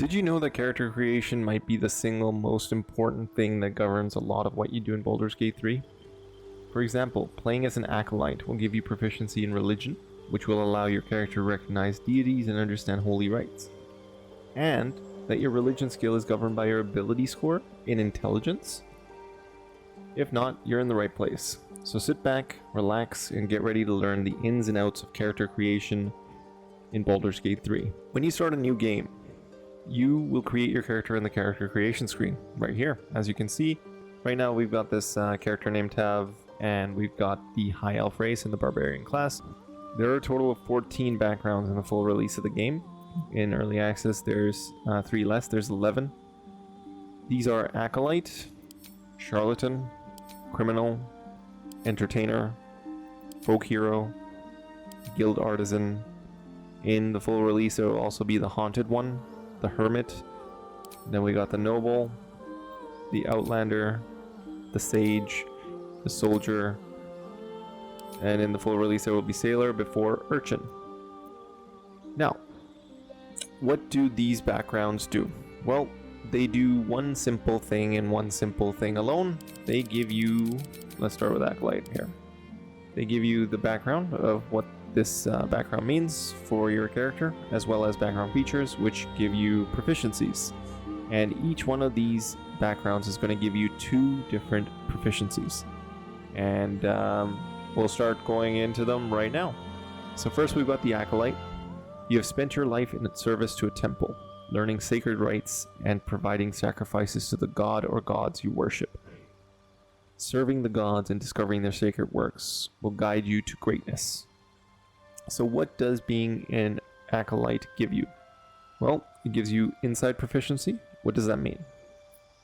Did you know that character creation might be the single most important thing that governs a lot of what you do in Baldur's Gate 3? For example, playing as an Acolyte will give you proficiency in religion, which will allow your character to recognize deities and understand holy rites. And that your religion skill is governed by your ability score in intelligence? If not, you're in the right place. So sit back, relax, and get ready to learn the ins and outs of character creation in Baldur's Gate 3. When you start a new game, you will create your character in the character creation screen right here. As you can see, right now we've got this character named Tav, and we've got the High Elf race and the Barbarian class. There are a total of 14 backgrounds in the full release of the game. In early access, there's 3 less, there's 11. These are Acolyte, Charlatan, Criminal, Entertainer, Folk Hero, Guild Artisan. In the full release, there will also be the Haunted one, the Hermit, then we got the Noble, the Outlander, the Sage, the Soldier, and in the full release there will be Sailor before Urchin. Now, what do these backgrounds do? Well, they do one simple thing and one simple thing alone. They give you, let's start with Acolyte here. They give you the background of what this background means for your character, as well as background features, which give you proficiencies. And each one of these backgrounds is going to give you 2 different proficiencies. And we'll start going into them right now. So first we've got the Acolyte. You have spent your life in service to a temple, learning sacred rites and providing sacrifices to the god or gods you worship. Serving the gods and discovering their sacred works will guide you to greatness. So what does being an Acolyte give you? Well, it gives you insight proficiency. What does that mean?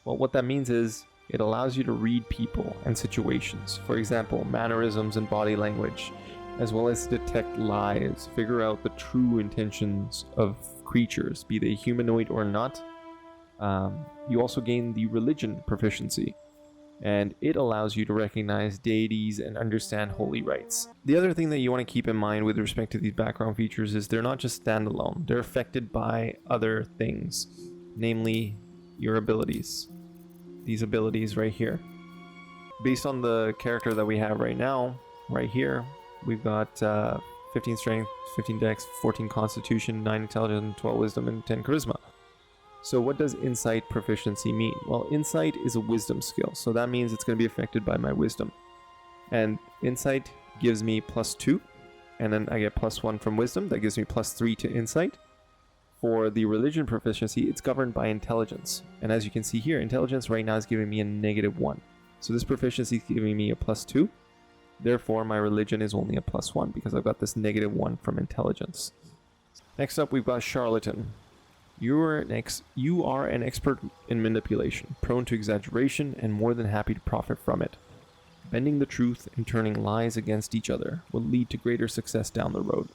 Well, what that means is it allows you to read people and situations. For example, mannerisms and body language, as well as detect lies, figure out the true intentions of creatures, be they humanoid or not. You also gain the religion proficiency, and it allows you to recognize deities and understand holy rites. The other thing that you want to keep in mind with respect to these background features is they're not just standalone. They're affected by other things, namely your abilities. These abilities right here. Based on the character that we have right now, right here, we've got 15 strength, 15 dex, 14 constitution, 9 intelligence, 12 wisdom, and 10 charisma. So what does insight proficiency mean? Well, insight is a wisdom skill, so that means it's going to be affected by my wisdom. And insight gives me +2, and then I get +1 from wisdom. That gives me +3 to insight. For the religion proficiency, it's governed by intelligence. And as you can see here, intelligence right now is giving me a -1. So this proficiency is giving me a +2. Therefore, my religion is only a +1 because I've got this -1 from intelligence. Next up, we've got Charlatan. You are an expert in manipulation, prone to exaggeration, and more than happy to profit from it. Bending the truth and turning lies against each other will lead to greater success down the road.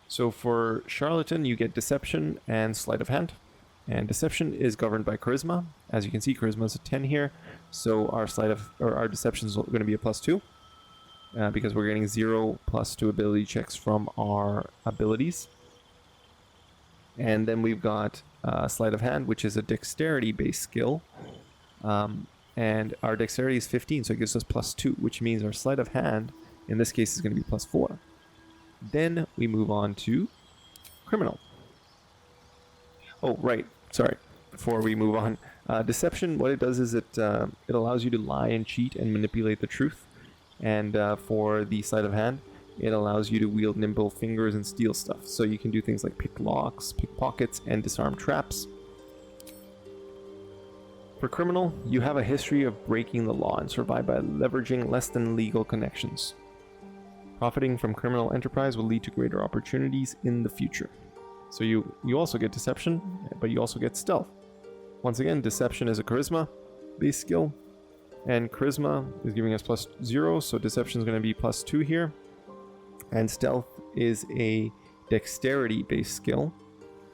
So for Charlatan, you get Deception and Sleight of Hand. And Deception is governed by Charisma. As you can see, Charisma is a 10 here, so our Deception is going to be a +2. Because we're getting 0 +2 ability checks from our abilities. And then we've got Sleight of Hand, which is a dexterity-based skill. And our dexterity is 15, so it gives us +2, which means our Sleight of Hand, in this case, is going to be +4. Then we move on to Criminal. Oh, right. Sorry. Before we move on. Deception, what it does is it allows you to lie and cheat and manipulate the truth. And for the Sleight of Hand, it allows you to wield nimble fingers and steal stuff. So you can do things like pick locks, pick pockets, and disarm traps. For Criminal, you have a history of breaking the law and survive by leveraging less than legal connections. Profiting from criminal enterprise will lead to greater opportunities in the future. So you also get Deception, but you also get Stealth. Once again, Deception is a Charisma-based skill, and Charisma is giving us +0, so Deception is going to be +2 here. And Stealth is a dexterity-based skill,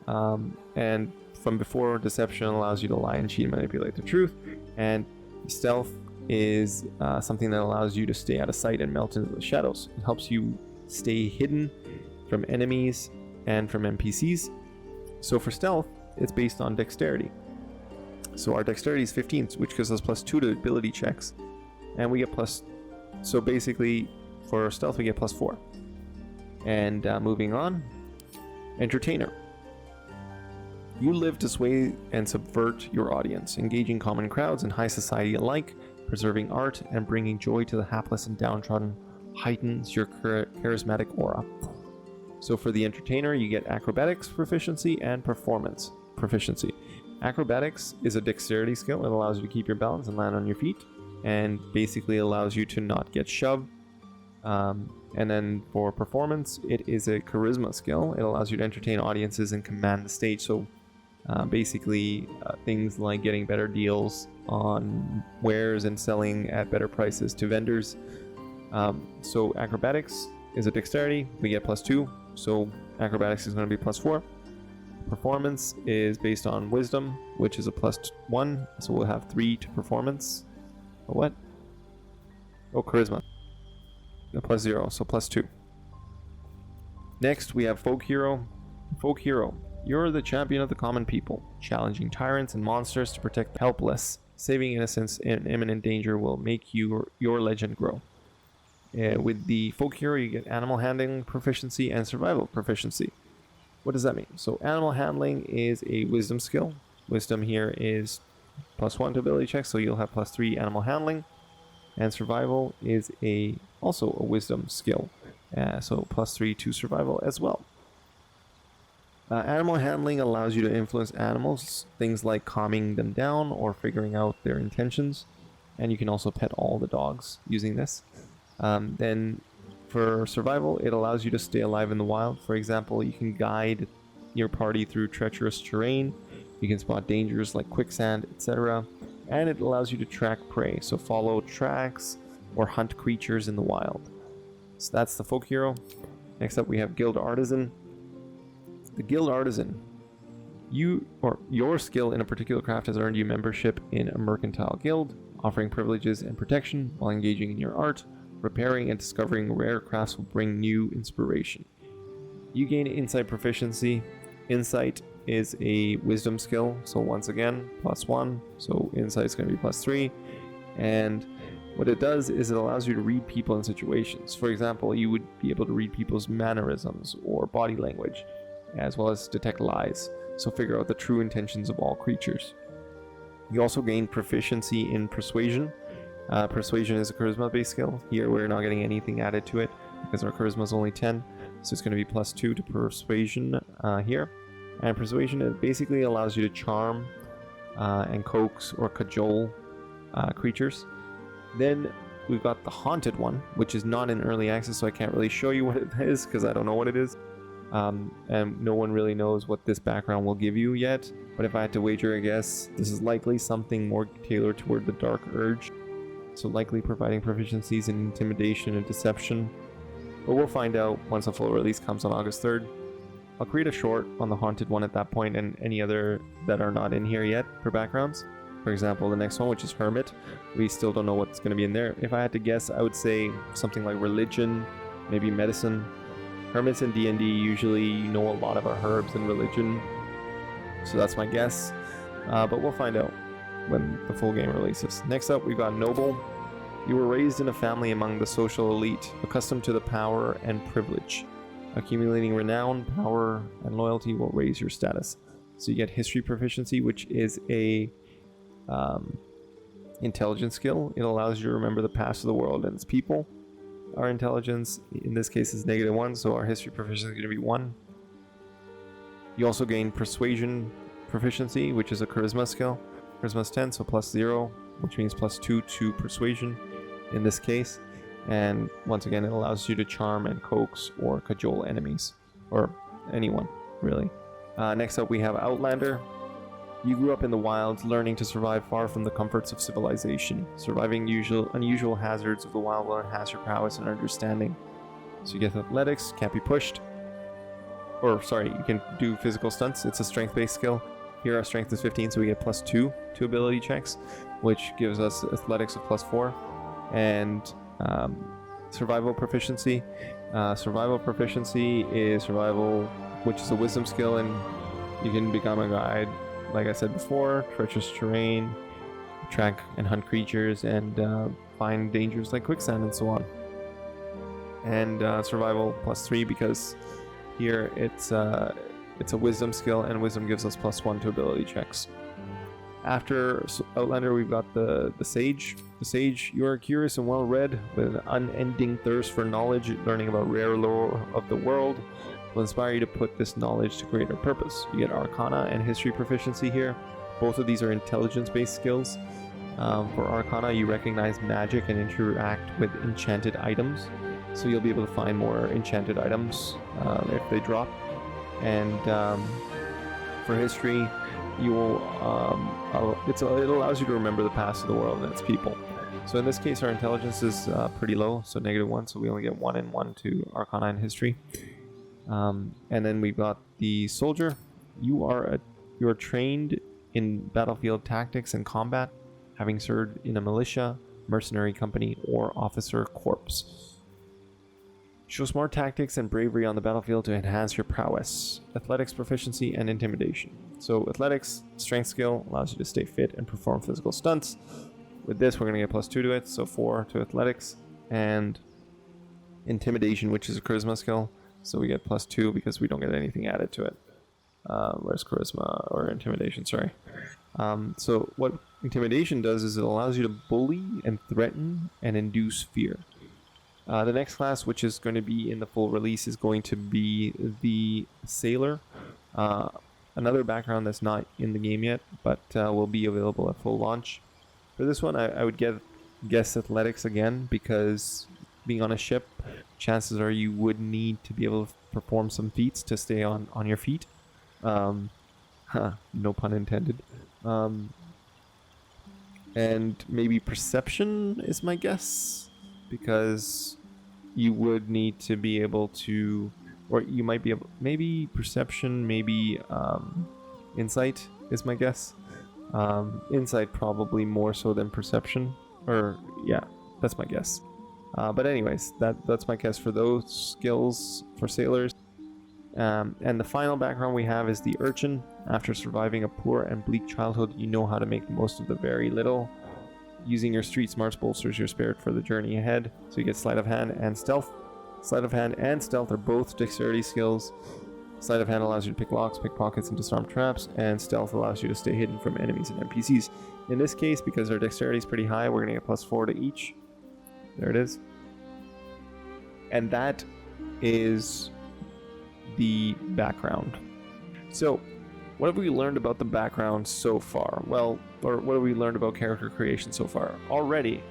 and from before, Deception allows you to lie and cheat and manipulate the truth, and Stealth is something that allows you to stay out of sight and melt into the shadows. It helps you stay hidden from enemies and from NPCs. So for stealth, it's based on dexterity. So our dexterity is 15, which gives us +2 to ability checks, and we get plus. So basically, for stealth, we get +4. And moving on, entertainer. You live to sway and subvert your audience, engaging common crowds and high society alike, preserving art, and bringing joy to the hapless and downtrodden heightens your charismatic aura. So for the entertainer, you get acrobatics proficiency and performance proficiency. Acrobatics is a dexterity skill. It allows you to keep your balance and land on your feet, and basically allows you to not get shoved. And then for performance, it is a charisma skill. It allows you to entertain audiences and command the stage. So basically things like getting better deals on wares and selling at better prices to vendors. So acrobatics is a dexterity. We get +2. So acrobatics is going to be +4. Performance is based on wisdom, which is a +1. So we'll have 3 to performance. What? Oh, charisma. A +0, so +2. Next, we have folk hero. Folk hero. You're the champion of the common people, challenging tyrants and monsters to protect the helpless. Saving innocents in imminent danger will make your legend grow. With the folk hero, you get animal handling proficiency and survival proficiency. What does that mean? So animal handling is a wisdom skill. Wisdom here is +1 to ability check, so you'll have +3 animal handling. And survival is also a wisdom skill, so +3 to survival as well. Animal handling allows you to influence animals, things like calming them down or figuring out their intentions, and you can also pet all the dogs using this. Then for survival, it allows you to stay alive in the wild. For example, you can guide your party through treacherous terrain, you can spot dangers like quicksand, etc., and it allows you to track prey, so follow tracks or hunt creatures in the wild. So that's the folk hero. Next up, we have guild artisan. The guild artisan. Your skill in a particular craft has earned you membership in a mercantile guild, offering privileges and protection while engaging in your art. Repairing and discovering rare crafts will bring new inspiration. You gain insight proficiency. Insight is a wisdom skill, so once again, +1. So insight is going to be +3. And what it does is it allows you to read people in situations. For example, you would be able to read people's mannerisms or body language, as well as detect lies, so figure out the true intentions of all creatures. You also gain proficiency in persuasion. Persuasion is a charisma-based skill. Here we're not getting anything added to it because our charisma is only 10, so it's going to be +2 to persuasion here. And persuasion, it basically allows you to charm and coax or cajole creatures. Then we've got the haunted one, which is not in early access, so I can't really show you what it is because I don't know what it is. And no one really knows what this background will give you yet. But if I had to wager a guess, this is likely something more tailored toward the Dark Urge. So likely providing proficiencies in intimidation and deception. But we'll find out once the full release comes on August 3rd. I'll create a short on the haunted one at that point and any other that are not in here yet for backgrounds. For example, the next one, which is Hermit, we still don't know what's going to be in there. If I had to guess, I would say something like religion, maybe medicine. Hermits in D&D usually know a lot about herbs and religion, so that's my guess. But we'll find out when the full game releases. Next up, we've got Noble. You were raised in a family among the social elite, accustomed to the power and privilege. Accumulating renown, power, and loyalty will raise your status. So you get history proficiency, which is a intelligence skill. It allows you to remember the past of the world and its people. Our intelligence, in this case, is -1, so our history proficiency is going to be 1. You also gain persuasion proficiency, which is a charisma skill. Charisma is 10, so +0, which means +2 to persuasion in this case. And once again, it allows you to charm and coax or cajole enemies, or anyone, really. Next up, we have Outlander. You grew up in the wilds, learning to survive far from the comforts of civilization. Surviving unusual hazards of the wild will enhance your prowess and understanding. So you get athletics, can't be pushed. Or, sorry, you can do physical stunts. It's a strength-based skill. Here our strength is 15, so we get +2 to ability checks, which gives us athletics of +4. And survival proficiency. Survival proficiency is survival, which is a wisdom skill, and You can become a guide, like I said before, treacherous terrain, track and hunt creatures, and find dangers like quicksand and so on. And survival +3, because here it's a wisdom skill, and wisdom gives us +1 to ability checks. After Outlander, we've got the Sage. The Sage, you are curious and well-read with an unending thirst for knowledge. Learning about rare lore of the world will inspire you to put this knowledge to greater purpose. You get Arcana and History proficiency here. Both of these are intelligence-based skills. For Arcana, you recognize magic and interact with enchanted items, so you'll be able to find more enchanted items if they drop. And for History, you will it allows you to remember the past of the world and its people. So in this case, our intelligence is pretty low, so -1, so we only get 1 and 1 to Arcana and History. And then we've got the Soldier. You are trained in battlefield tactics and combat, having served in a militia, mercenary company, or officer corps. Show smart tactics and bravery on the battlefield to enhance your prowess, athletics proficiency, and intimidation. So athletics, strength skill, allows you to stay fit and perform physical stunts. With this, we're going to get +2 to it, so 4 to athletics, and intimidation, which is a charisma skill, so we get +2 because we don't get anything added to it. Where's charisma or intimidation? Sorry. So what intimidation does is it allows you to bully and threaten and induce fear. The next class, which is going to be in the full release, is going to be the Sailor. Another background that's not in the game yet, but will be available at full launch. For this one, I would guess athletics again, because being on a ship, chances are you would need to be able to perform some feats to stay on your feet. No pun intended. And maybe perception is my guess, because you would need to be able to, or you might be able, maybe perception, maybe insight is my guess. Insight probably more so than perception, or yeah, that's my guess. But anyways, that's my guess for those skills for sailors. And the final background we have is the Urchin. After surviving a poor and bleak childhood, you know how to make the most of the very little. Using your street smarts bolsters your spirit for the journey ahead. So you get sleight of hand and stealth. Sleight of hand and stealth are both dexterity skills. Sleight of hand allows you to pick locks, pick pockets, and disarm traps, and stealth allows you to stay hidden from enemies and NPCs. In this case, because our dexterity is pretty high, we're going to get +4 to each. There it is. And that is the background. So, what have we learned about the background so far? Well, or what have we learned about character creation so far? Already,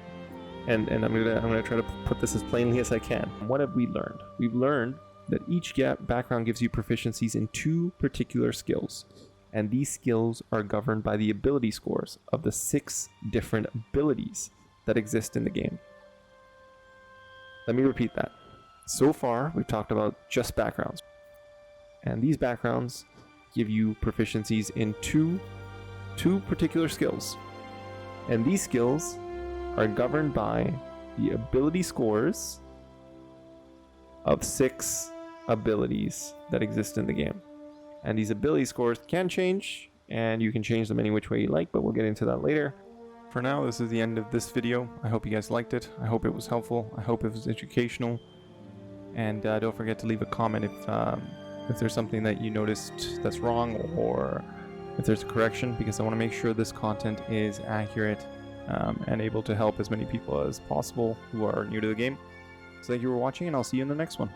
and I'm gonna try to put this as plainly as I can. What have we learned? We've learned that each background gives you proficiencies in 2 particular skills, and these skills are governed by the ability scores of the 6 different abilities that exist in the game. Let me repeat that. So far, we've talked about just backgrounds, and these backgrounds give you proficiencies in two particular skills, and these skills are governed by the ability scores of 6 abilities that exist in the game. And these ability scores can change, and you can change them any which way you like, but we'll get into that later. For now, this is the end of this video. I hope you guys liked it. I hope it was helpful. I hope it was educational. And don't forget to leave a comment if there's something that you noticed that's wrong, or if there's a correction, because I want to make sure this content is accurate and able to help as many people as possible who are new to the game. So thank you for watching, and I'll see you in the next one.